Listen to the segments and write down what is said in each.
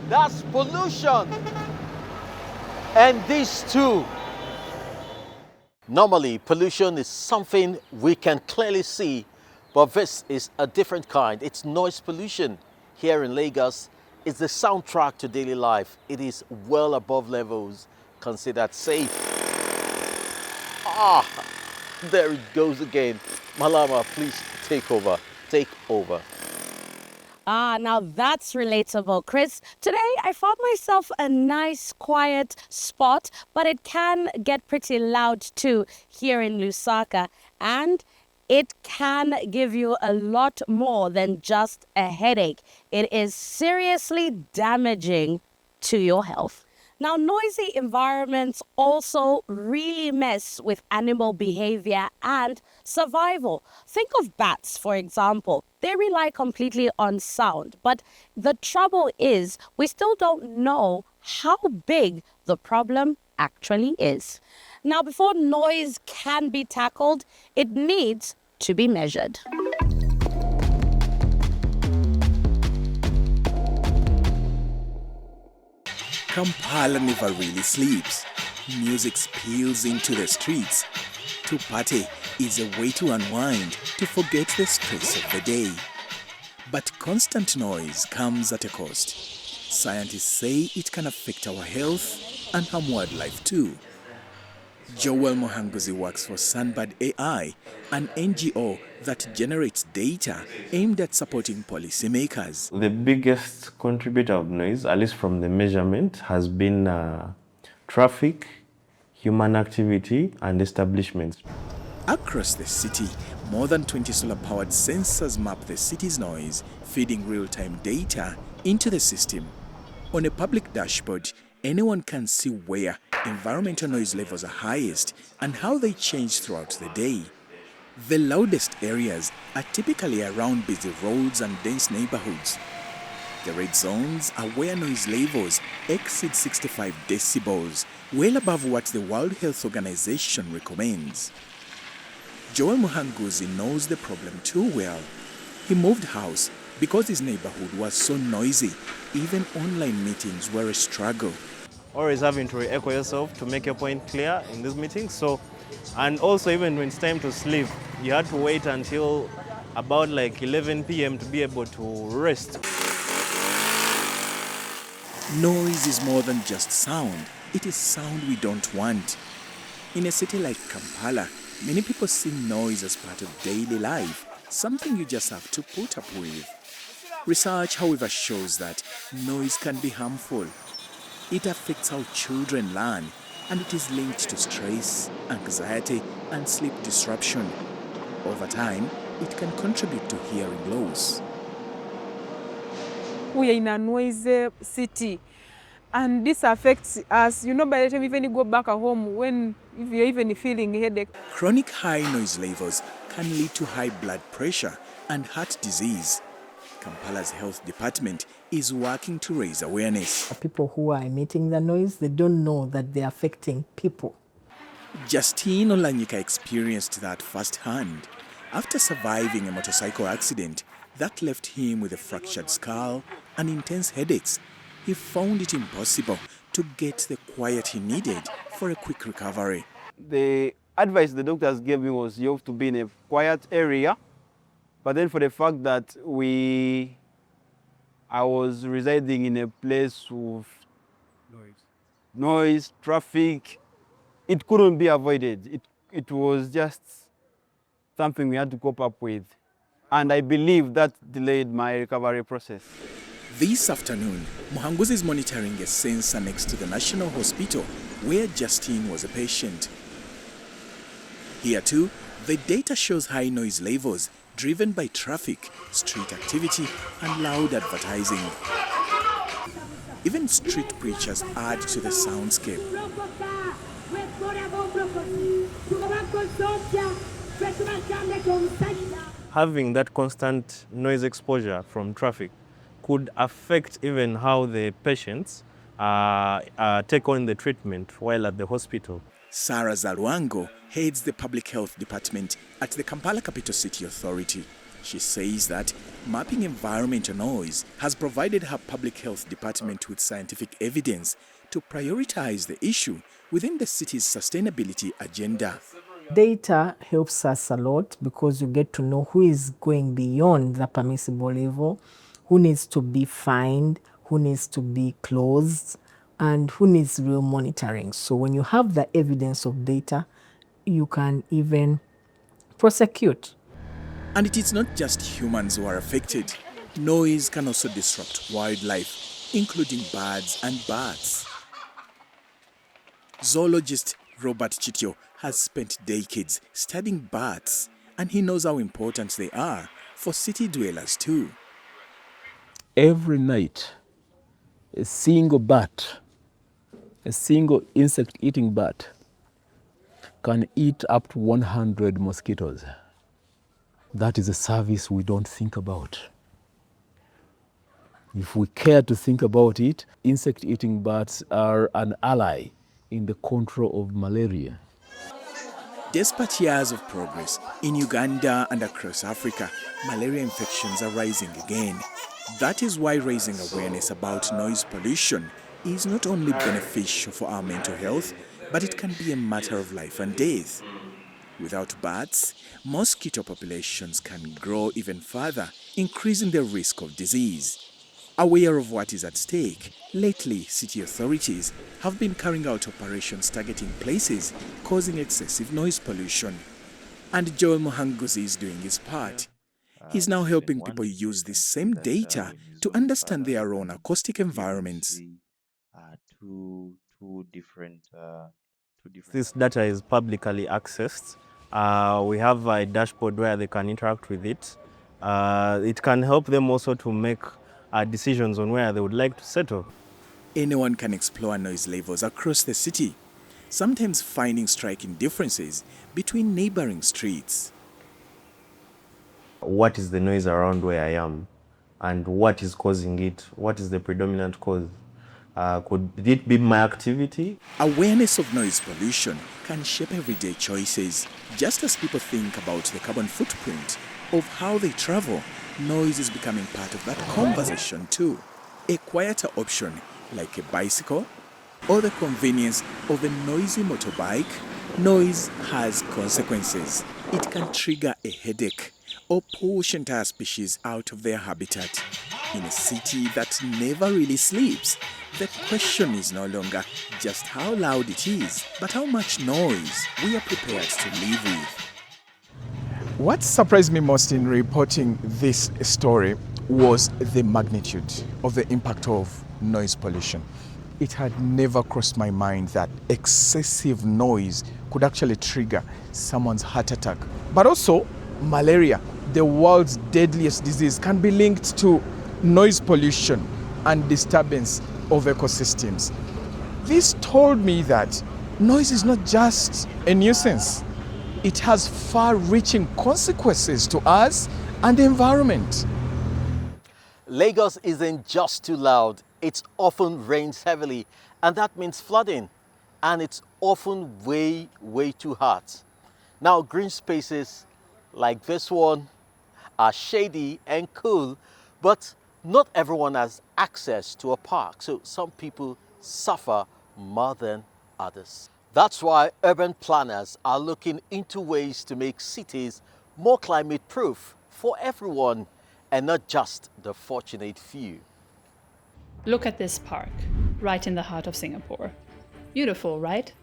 That's pollution. And this too. Normally, pollution is something we can clearly see, but this is a different kind. It's noise pollution. Here in Lagos, it's the soundtrack to daily life. It is well above levels considered safe. Ah, there it goes again. Malama, please take over. Take over. Now that's relatable, Chris. Today, I found myself a nice, quiet spot, but it can get pretty loud too here in Lusaka. And it can give you a lot more than just a headache. It is seriously damaging to your health. Now, noisy environments also really mess with animal behavior and survival. Think of bats, for example. They rely completely on sound. But the trouble is, we still don't know how big the problem actually is. Now, before noise can be tackled, it needs to be measured. Kampala never really sleeps. Music spills into the streets. To party is a way to unwind, to forget the stress of the day. But constant noise comes at a cost. Scientists say it can affect our health and harm wildlife too. Joel Mohanguzi works for Sunbird AI, an NGO that generates data aimed at supporting policymakers. The biggest contributor of noise, at least from the measurement, has been traffic, human activity, and establishments. Across the city, more than 20 solar-powered sensors map the city's noise, feeding real-time data into the system. On a public dashboard, anyone can see where environmental noise levels are highest and how they change throughout the day. The loudest areas are typically around busy roads and dense neighborhoods. The red zones are where noise levels exceed 65 decibels, well above what the World Health Organization recommends. Joel Muhanguzi knows the problem too well. He moved house because his neighborhood was so noisy. Even online meetings were a struggle. Always having to re-echo yourself to make your point clear in these meetings. And also even when it's time to sleep, you had to wait until about like 11 p.m. to be able to rest. Noise is more than just sound. It is sound we don't want. In a city like Kampala, many people see noise as part of daily life, something you just have to put up with. Research, however, shows that noise can be harmful. It affects how children learn, and it is linked to stress, anxiety, and sleep disruption. Over time, it can contribute to hearing loss. We are in a noisy city, and this affects us. You know, by the time even you go back at home, if you're even feeling a headache. Chronic high noise levels can lead to high blood pressure and heart disease. Kampala's health department is working to raise awareness. People who are emitting the noise, they don't know that they're affecting people. Justine Olanyika experienced that firsthand. After surviving a motorcycle accident that left him with a fractured skull and intense headaches, he found it impossible to get the quiet he needed for a quick recovery. The advice the doctors gave me was you have to be in a quiet area. But then for the fact that I was residing in a place with noise, traffic, it couldn't be avoided. It was just something we had to cope up with. And I believe that delayed my recovery process. This afternoon, Muhanguzi is monitoring a sensor next to the National Hospital where Justine was a patient. Here too, the data shows high noise levels driven by traffic, street activity, and loud advertising. Even street preachers add to the soundscape. Having that constant noise exposure from traffic could affect even how the patients take on the treatment while at the hospital. Sarah Zalwango heads the public health department at the Kampala Capital City Authority. She says that mapping environmental noise has provided her public health department with scientific evidence to prioritize the issue within the city's sustainability agenda. Data helps us a lot because you get to know who is going beyond the permissible level, who needs to be fined, who needs to be closed, and who needs real monitoring. So when you have the evidence of data, you can even prosecute. And it is not just humans who are affected. Noise can also disrupt wildlife, including birds and bats. Zoologist Robert Chitio has spent decades studying bats, and he knows how important they are for city dwellers too. Every night, a single bat, a single insect-eating bat, can eat up to 100 mosquitoes. That is a service we don't think about. If we care to think about it, insect-eating bats are an ally in the control of malaria. Despite years of progress, in Uganda and across Africa, malaria infections are rising again. That is why raising awareness about noise pollution is not only beneficial for our mental health, but it can be a matter of life and death. Without bats, mosquito populations can grow even further, increasing the risk of disease. Aware of what is at stake, lately city authorities have been carrying out operations targeting places causing excessive noise pollution. And Joel Muhanguzi is doing his part. He's now helping people use this same data to understand their own acoustic environments. This data is publicly accessed. We have a dashboard where they can interact with it. It can help them also to make decisions on where they would like to settle. Anyone can explore noise levels across the city, sometimes finding striking differences between neighboring streets. What is the noise around where I am, and what is causing it? What is the predominant cause? Could it be my activity? Awareness of noise pollution can shape everyday choices. Just as people think about the carbon footprint of how they travel, noise is becoming part of that conversation too. A quieter option like a bicycle or the convenience of a noisy motorbike, noise has consequences. It can trigger a headache or push entire species out of their habitat. In a city that never really sleeps, the question is no longer just how loud it is, but how much noise we are prepared to live with. What surprised me most in reporting this story was the magnitude of the impact of noise pollution. It had never crossed my mind that excessive noise could actually trigger someone's heart attack. But also, malaria, the world's deadliest disease, can be linked to noise pollution and disturbance of ecosystems. This told me that noise is not just a nuisance. It has far-reaching consequences to us and the environment. Lagos isn't just too loud, it often rains heavily, and that means flooding. And it's often way too hot. Now, green spaces like this one are shady and cool, but not everyone has access to a park, so some people suffer more than others. That's why urban planners are looking into ways to make cities more climate-proof for everyone and not just the fortunate few. Look at this park, right in the heart of Singapore. Beautiful, right?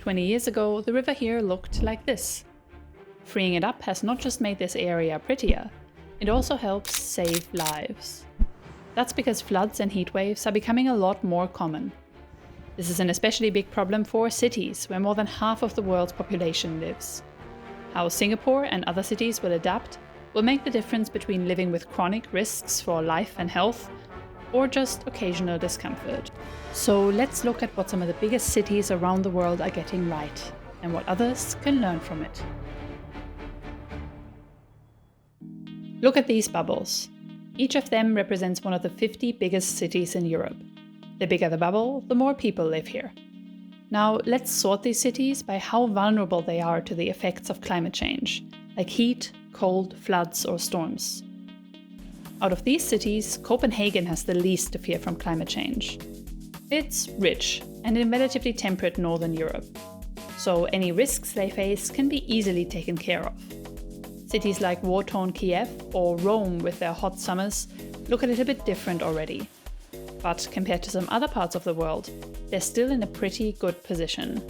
20 years ago, the river here looked like this. Freeing it up has not just made this area prettier, it also helps save lives. That's because floods and heat waves are becoming a lot more common. This is an especially big problem for cities, where more than half of the world's population lives. How Singapore and other cities will adapt will make the difference between living with chronic risks for life and health, or just occasional discomfort. So let's look at what some of the biggest cities around the world are getting right, and what others can learn from it. Look at these bubbles. Each of them represents one of the 50 biggest cities in Europe. The bigger the bubble, the more people live here. Now, let's sort these cities by how vulnerable they are to the effects of climate change, like heat, cold, floods, or storms. Out of these cities, Copenhagen has the least to fear from climate change. It's rich and in relatively temperate northern Europe, so any risks they face can be easily taken care of. Cities like war-torn Kiev or Rome with their hot summers look a little bit different already. But compared to some other parts of the world, they're still in a pretty good position.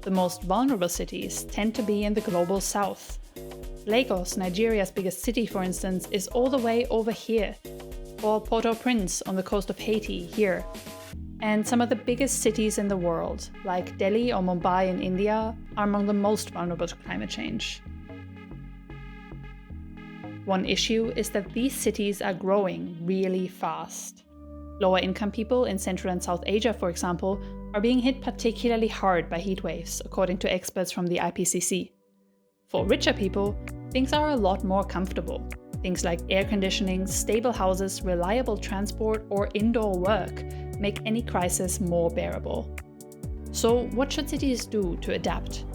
The most vulnerable cities tend to be in the global south. Lagos, Nigeria's biggest city, for instance, is all the way over here, or Port-au-Prince on the coast of Haiti here. And some of the biggest cities in the world, like Delhi or Mumbai in India, are among the most vulnerable to climate change. One issue is that these cities are growing really fast. Lower income people in Central and South Asia, for example, are being hit particularly hard by heat waves, according to experts from the IPCC. For richer people, things are a lot more comfortable. Things like air conditioning, stable houses, reliable transport, or indoor work make any crisis more bearable. So what should cities do to adapt?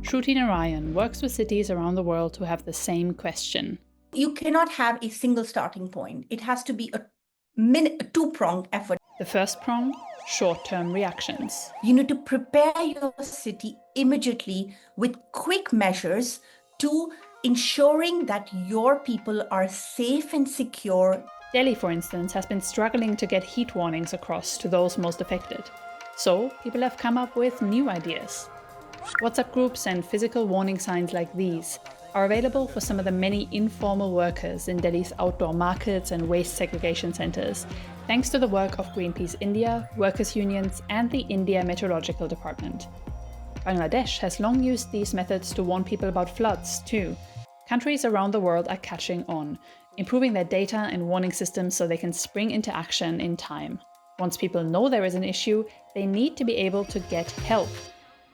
Shruti Narayan works with cities around the world who have the same question. You cannot have a single starting point. It has to be a two-pronged effort. The first prong, short-term reactions. You need to prepare your city immediately with quick measures to ensuring that your people are safe and secure. Delhi, for instance, has been struggling to get heat warnings across to those most affected. So people have come up with new ideas. WhatsApp groups and physical warning signs like these are available for some of the many informal workers in Delhi's outdoor markets and waste segregation centers, thanks to the work of Greenpeace India, workers' unions, and the India Meteorological Department. Bangladesh has long used these methods to warn people about floods, too. Countries around the world are catching on, improving their data and warning systems so they can spring into action in time. Once people know there is an issue, they need to be able to get help.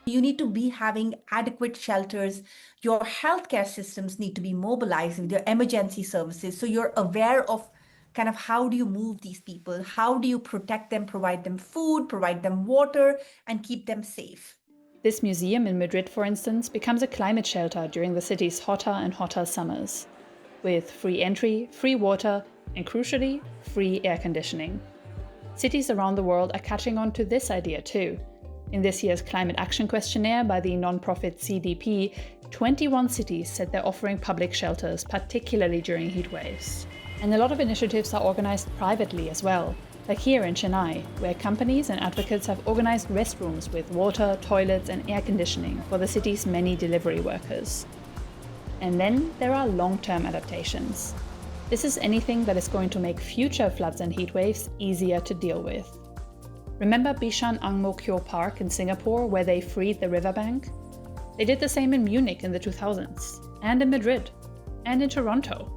You need to be having adequate shelters. Your healthcare systems need to be mobilized with your emergency services. So you're aware of kind of how do you move these people? How do you protect them, provide them food, provide them water, and keep them safe? This museum in Madrid, for instance, becomes a climate shelter during the city's hotter and hotter summers, with free entry, free water, and crucially, free air conditioning. Cities around the world are catching on to this idea too. In this year's Climate Action Questionnaire by the non-profit CDP, 21 cities said they're offering public shelters, particularly during heat waves. And a lot of initiatives are organized privately as well, like here in Chennai, where companies and advocates have organized restrooms with water, toilets, and air conditioning for the city's many delivery workers. And then there are long-term adaptations. This is anything that is going to make future floods and heat waves easier to deal with. Remember Bishan Ang Mo Kio Park in Singapore, where they freed the riverbank? They did the same in Munich in the 2000s, and in Madrid, and in Toronto.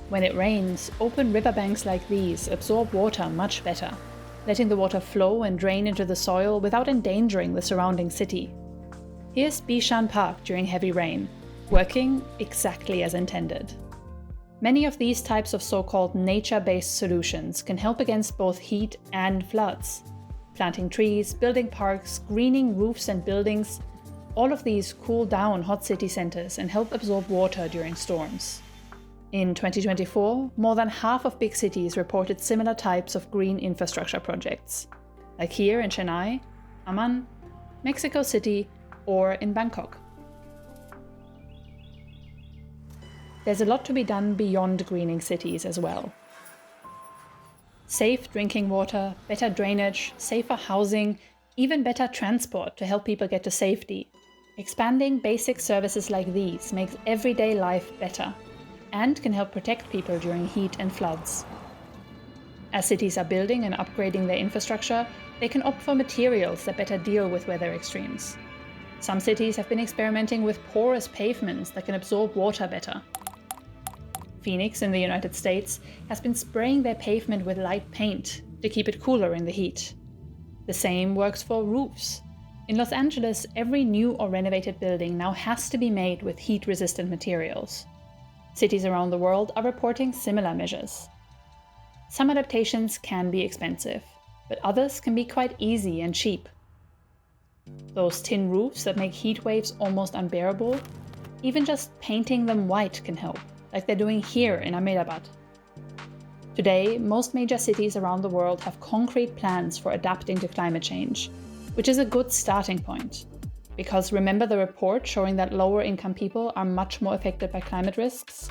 When it rains, open riverbanks like these absorb water much better, letting the water flow and drain into the soil without endangering the surrounding city. Here's Bishan Park during heavy rain, working exactly as intended. Many of these types of so-called nature-based solutions can help against both heat and floods. Planting trees, building parks, greening roofs and buildings, all of these cool down hot city centers and help absorb water during storms. In 2024, more than half of big cities reported similar types of green infrastructure projects, like here in Chennai, Amman, Mexico City, or in Bangkok. There's a lot to be done beyond greening cities as well. Safe drinking water, better drainage, safer housing, even better transport to help people get to safety. Expanding basic services like these makes everyday life better and can help protect people during heat and floods. As cities are building and upgrading their infrastructure, they can opt for materials that better deal with weather extremes. Some cities have been experimenting with porous pavements that can absorb water better. Phoenix in the United States has been spraying their pavement with light paint to keep it cooler in the heat. The same works for roofs. In Los Angeles, every new or renovated building now has to be made with heat-resistant materials. Cities around the world are reporting similar measures. Some adaptations can be expensive, but others can be quite easy and cheap. Those tin roofs that make heat waves almost unbearable, Even just painting them white can help, like they're doing here in Ahmedabad. Today, most major cities around the world have concrete plans for adapting to climate change, which is a good starting point. Because remember the report showing that lower-income people are much more affected by climate risks?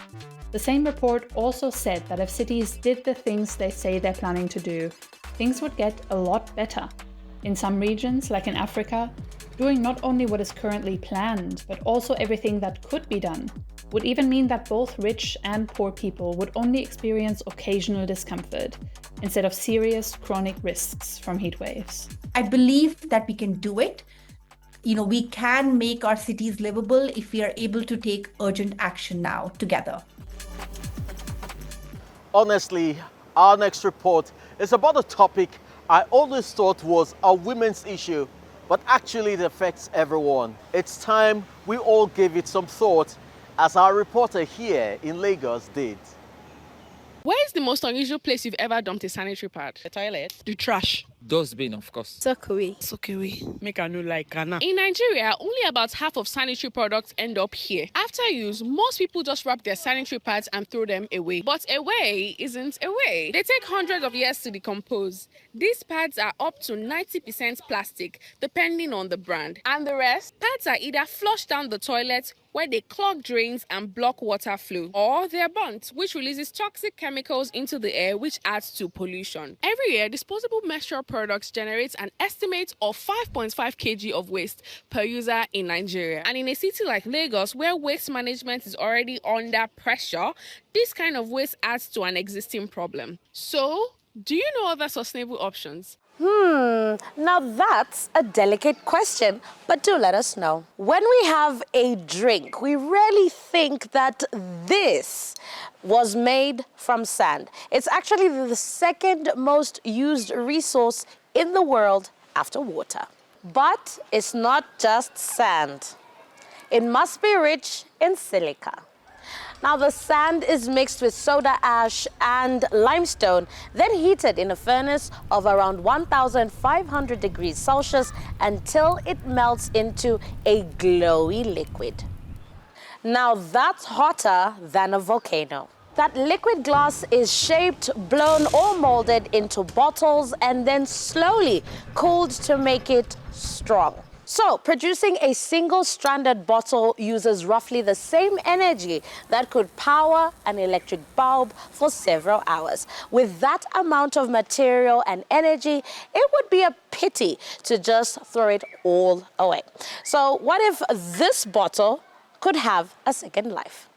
The same report also said that if cities did the things they say they're planning to do, things would get a lot better. In some regions, like in Africa, doing not only what is currently planned, but also everything that could be done, would even mean that both rich and poor people would only experience occasional discomfort, instead of serious chronic risks from heat waves. I believe that we can do it. We can make our cities livable if we are able to take urgent action now together. Honestly, our next report is about a topic I always thought was a women's issue, but actually it affects everyone. It's time we all give it some thought, as our reporter here in Lagos did. Where is the most unusual place you've ever dumped a sanitary pad? The toilet. The trash. Dustbin, of course. Soakaway. Make a new like Ghana. In Nigeria, only about half of sanitary products end up here. After use, most people just wrap their sanitary pads and throw them away. But away isn't away. They take hundreds of years to decompose. These pads are up to 90% plastic, depending on the brand. And the rest, pads are either flushed down the toilet, where they clog drains and block water flow, or they're burnt, which releases toxic chemicals into the air, which adds to pollution. Every year, disposable menstrual products generate an estimate of 5.5 kg of waste per user in Nigeria. And in a city like Lagos, where waste management is already under pressure, this kind of waste adds to an existing problem. So, do you know other sustainable options? Now that's a delicate question, but do let us know. When we have a drink, we rarely think that this was made from sand. It's actually the second most used resource in the world after water. But it's not just sand. It must be rich in silica. Now the sand is mixed with soda ash and limestone, then heated in a furnace of around 1,500 degrees Celsius until it melts into a glowy liquid. Now that's hotter than a volcano. That liquid glass is shaped, blown or molded into bottles and then slowly cooled to make it strong. So, producing a single-stranded bottle uses roughly the same energy that could power an electric bulb for several hours. With that amount of material and energy, it would be a pity to just throw it all away. So, what if this bottle could have a second life?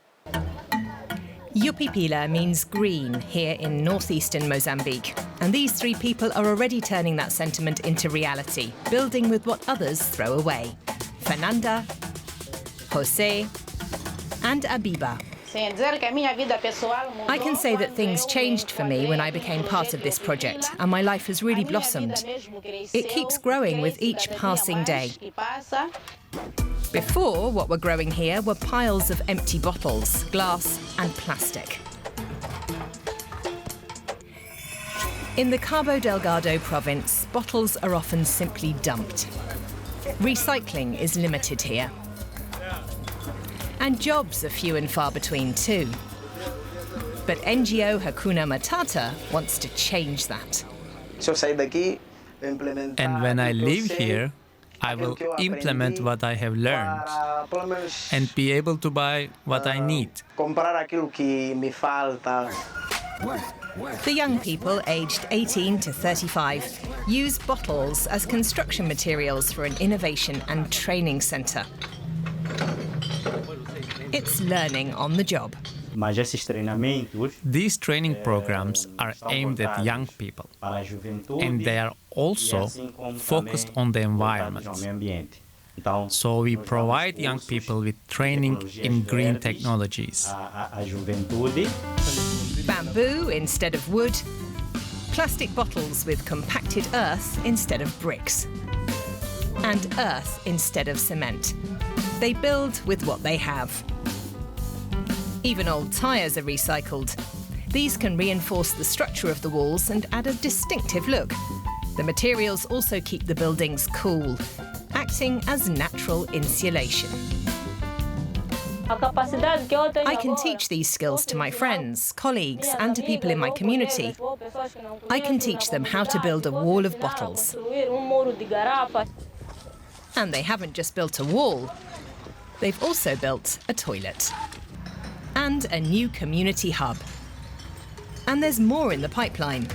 Yupipila means green here in northeastern Mozambique. And these three people are already turning that sentiment into reality, building with what others throw away. Fernanda, Jose, and Abiba. I can say that things changed for me when I became part of this project, and my life has really blossomed. It keeps growing with each passing day. Before, what were growing here were piles of empty bottles, glass and plastic. In the Cabo Delgado province, bottles are often simply dumped. Recycling is limited here. And jobs are few and far between too. But NGO Hakuna Matata wants to change that. And when I leave here, I will implement what I have learned and be able to buy what I need. The young people aged 18 to 35 use bottles as construction materials for an innovation and training centre. It's learning on the job. These training programs are aimed at young people, and they are also focused on the environment. So we provide young people with training in green technologies. Bamboo instead of wood, plastic bottles with compacted earth instead of bricks, and earth instead of cement. They build with what they have. Even old tyres are recycled. These can reinforce the structure of the walls and add a distinctive look. The materials also keep the buildings cool, acting as natural insulation. I can teach these skills to my friends, colleagues, and to people in my community. I can teach them how to build a wall of bottles. And they haven't just built a wall, they've also built a toilet. And a new community hub. And there's more in the pipeline.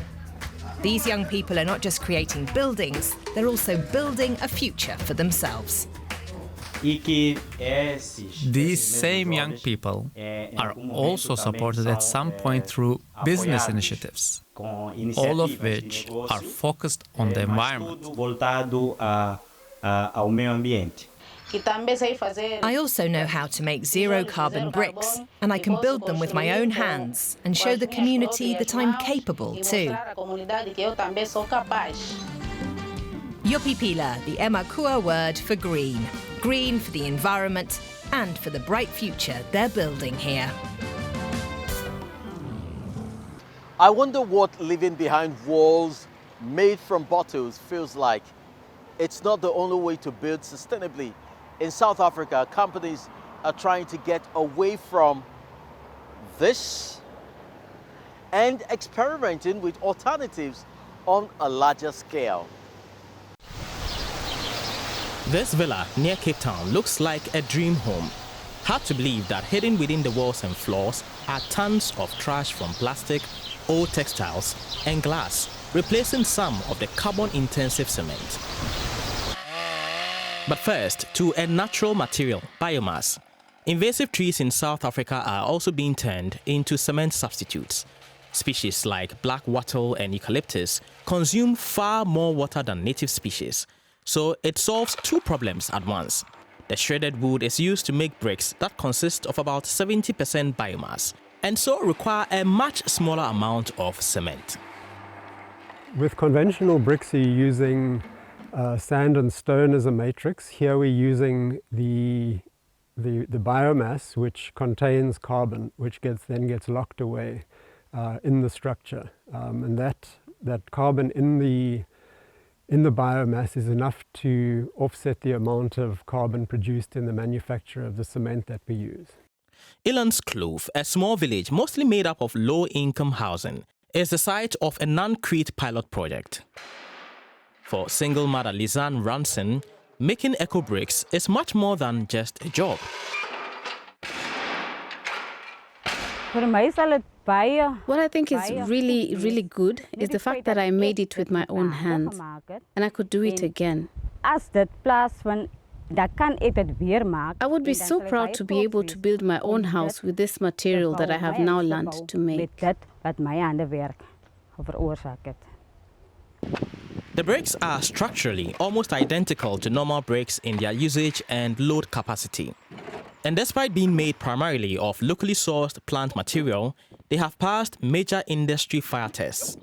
These young people are not just creating buildings, they're also building a future for themselves. These same young people are also supported at some point through business initiatives, all of which are focused on the environment. I also know how to make zero-carbon bricks, and I can build them with my own hands and show the community that I'm capable too. Yopipila, the Emakua word for green. Green for the environment and for the bright future they're building here. I wonder what living behind walls made from bottles feels like. It's not the only way to build sustainably. In South Africa, companies are trying to get away from this and experimenting with alternatives on a larger scale. This villa near Cape Town looks like a dream home. Hard to believe that hidden within the walls and floors are tons of trash from plastic, old textiles, and glass, replacing some of the carbon-intensive cement. But first, to a natural material, biomass. Invasive trees in South Africa are also being turned into cement substitutes. Species like black wattle and eucalyptus consume far more water than native species. So it solves two problems at once. The shredded wood is used to make bricks that consist of about 70% biomass, and so require a much smaller amount of cement. With conventional bricks, you're using sand and stone as a matrix. Here we're using the biomass, which contains carbon, which then gets locked away in the structure. And that carbon in the biomass is enough to offset the amount of carbon produced in the manufacture of the cement that we use. Elandskloof, a small village mostly made up of low-income housing, is the site of a non-Crete pilot project. For single mother Lizanne Ranson, making eco-bricks is much more than just a job. What I think is really, really good is the fact that I made it with my own hands, and I could do it again. I would be so proud to be able to build my own house with this material that I have now learned to make. The bricks are structurally almost identical to normal bricks in their usage and load capacity. And despite being made primarily of locally sourced plant material, they have passed major industry fire tests.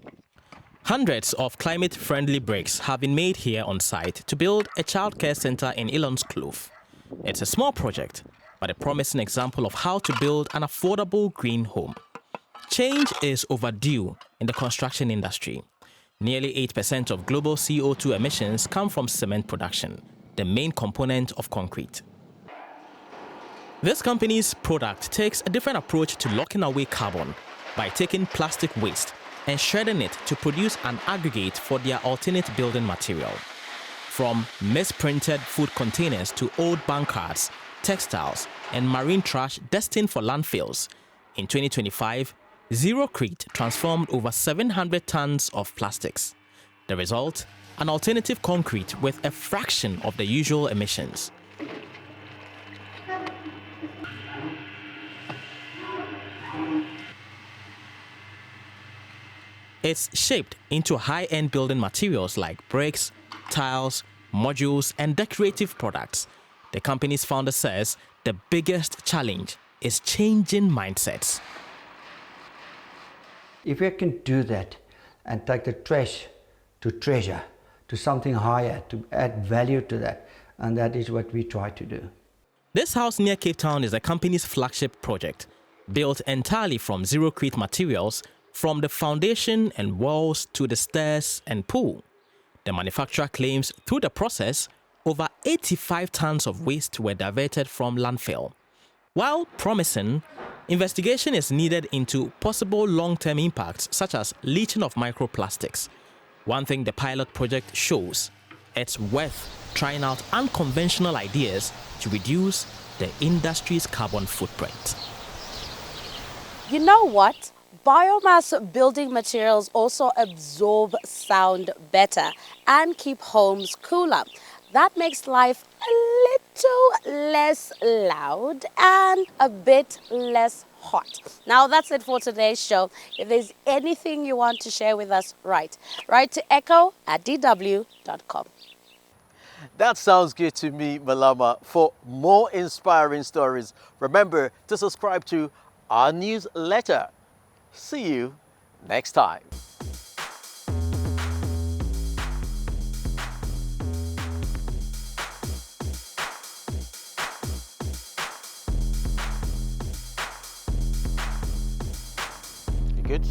Hundreds of climate-friendly bricks have been made here on site to build a childcare center in Elandskloof. It's a small project, but a promising example of how to build an affordable green home. Change is overdue in the construction industry. Nearly 8% of global CO2 emissions come from cement production, the main component of concrete. This company's product takes a different approach to locking away carbon by taking plastic waste and shredding it to produce an aggregate for their alternate building material. From misprinted food containers to old bank cards, textiles, and marine trash destined for landfills, in 2025, Zerocrete transformed over 700 tons of plastics. The result? An alternative concrete with a fraction of the usual emissions. It's shaped into high-end building materials like bricks, tiles, modules, and decorative products. The company's founder says the biggest challenge is changing mindsets. If we can do that and take the trash to treasure, to something higher, to add value to that, and that is what we try to do. This house near Cape Town is the company's flagship project, built entirely from Zerocrete materials, from the foundation and walls to the stairs and pool. The manufacturer claims through the process, over 85 tons of waste were diverted from landfill. While promising, investigation is needed into possible long-term impacts such as leaching of microplastics. One thing the pilot project shows, it's worth trying out unconventional ideas to reduce the industry's carbon footprint. You know what? Biomass building materials also absorb sound better and keep homes cooler. That makes life a little less loud and a bit less hot. Now that's it for today's show. If there's anything you want to share with us, write to echo@dw.com. That sounds good to me, Malama. For more inspiring stories, remember to subscribe to our newsletter. See you next time. You good?